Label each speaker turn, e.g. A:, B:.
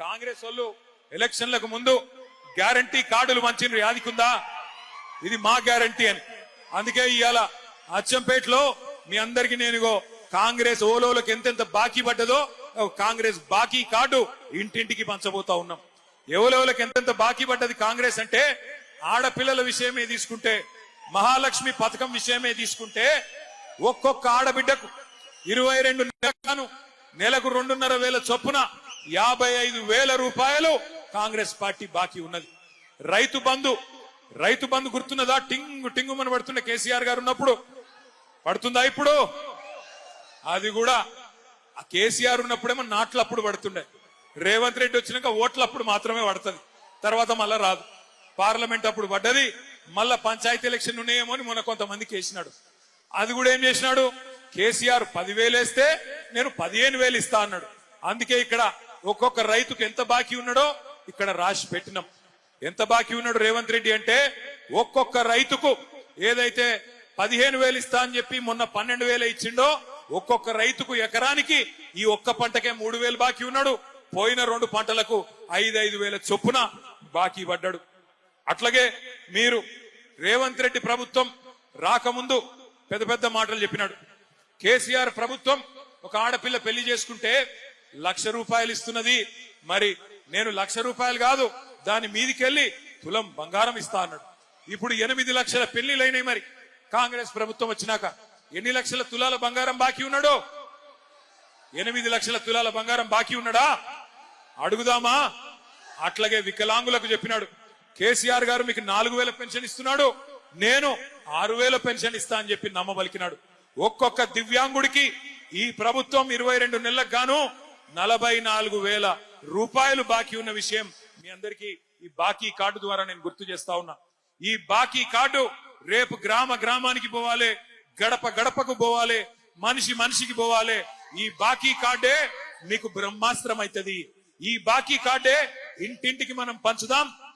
A: కాంగ్రెస్ వాళ్ళు ఎలక్షన్లకు ముందు గ్యారంటీ కార్డులు మంచి యాదికుందా, ఇది మా గ్యారంటీ అని. అందుకే ఇవాళ అచ్చంపేటలో మీ అందరికి నేను కాంగ్రెస్ ఓలోలకు ఎంతెంత బాకీ పడ్డదో కాంగ్రెస్ బాకీ కార్డు ఇంటింటికి పంచబోతా ఉన్నాం. ఎవలోలకు ఎంతెంత బాకీ పడ్డది కాంగ్రెస్ అంటే, ఆడపిల్లల విషయమే తీసుకుంటే, మహాలక్ష్మి పథకం విషయమే తీసుకుంటే, ఒక్కొక్క ఆడబిడ్డకు 22 నెలలను నెలకు 2,500 చొప్పున 55,000 రూపాయలు కాంగ్రెస్ పార్టీ బాకీ ఉన్నది. రైతు బంధు గుర్తున్నదా? టింగు టింగుమని పడుతున్న కేసీఆర్ గారు ఉన్నప్పుడు పడుతుందా? ఇప్పుడు అది కూడా కేసీఆర్ ఉన్నప్పుడేమో నాట్లప్పుడు పడుతుండే, రేవంత్ రెడ్డి వచ్చినాక ఓట్లప్పుడు మాత్రమే పడుతుంది, తర్వాత మళ్ళా రాదు. పార్లమెంట్ అప్పుడు పడ్డది, మళ్ళా పంచాయతీ ఎలక్షన్ ఉన్నాయేమో అని మొన్న కొంతమందికి వేసినాడు. అది కూడా ఏం చేసినాడు, కేసీఆర్ 10,000 వేస్తే నేను 15,000 ఇస్తా అన్నాడు. అందుకే ఇక్కడ ఒక్కొక్క రైతుకు ఎంత బాకీ ఉన్నాడో ఇక్కడ రాసి పెట్టినాం. ఎంత బాకీ ఉన్నాడు రేవంత్ రెడ్డి అంటే, ఒక్కొక్క రైతుకు ఏదైతే 15,000 ఇస్తా అని చెప్పి మొన్న 12,000 ఇచ్చిండో, ఒక్కొక్క రైతుకు ఎకరానికి ఈ ఒక్క పంటకే 3,000 బాకీ ఉన్నాడు. పోయిన 2 పంటలకు 5,000 చొప్పున బాకీ పడ్డాడు. అట్లాగే మీరు రేవంత్ రెడ్డి ప్రభుత్వం రాకముందు పెద్ద పెద్ద మాటలు చెప్పినాడు. కేసీఆర్ ప్రభుత్వం ఒక ఆడపిల్ల పెళ్లి చేసుకుంటే 1,00,000 రూపాయలు ఇస్తున్నది, మరి నేను 1,00,000 రూపాయలు కాదు దాని మీదికెళ్లి తులం బంగారం ఇస్తా అన్నాడు. ఇప్పుడు 8 లక్షల పెళ్లిలైనాయి. మరి కాంగ్రెస్ ప్రభుత్వం వచ్చినాక ఎన్ని లక్షల తులాల బంగారం బాకీ ఉన్నాడో? 8 లక్షల తులాల బంగారం బాకీ ఉన్నాడా అడుగుదామా? అట్లాగే వికలాంగులకు చెప్పినాడు కేసీఆర్ గారు, మీకు 4,000 పెన్షన్ ఇస్తున్నాడు, నేను 6,000 పెన్షన్ ఇస్తా అని చెప్పి నమ్మబలికినాడు. ఒక్కొక్క దివ్యాంగుడికి ఈ ప్రభుత్వం 22 నెలలకు గాను 44,000 రూపాయలు బాకీ ఉన్న విషయం మీ అందరికీ ఈ బాకీ కార్డు ద్వారా నేను గుర్తు చేస్తా ఉన్నా. ఈ బాకీ కార్డు రేపు గ్రామానికి పోవాలి, గడప గడపకు పోవాలి, మనిషికి పోవాలి. ఈ బాకీ కార్డే మీకు బ్రహ్మాస్త్రం అవుతుంది. ఈ బాకీ కార్డే ఇంటింటికి మనం పంచుదాం.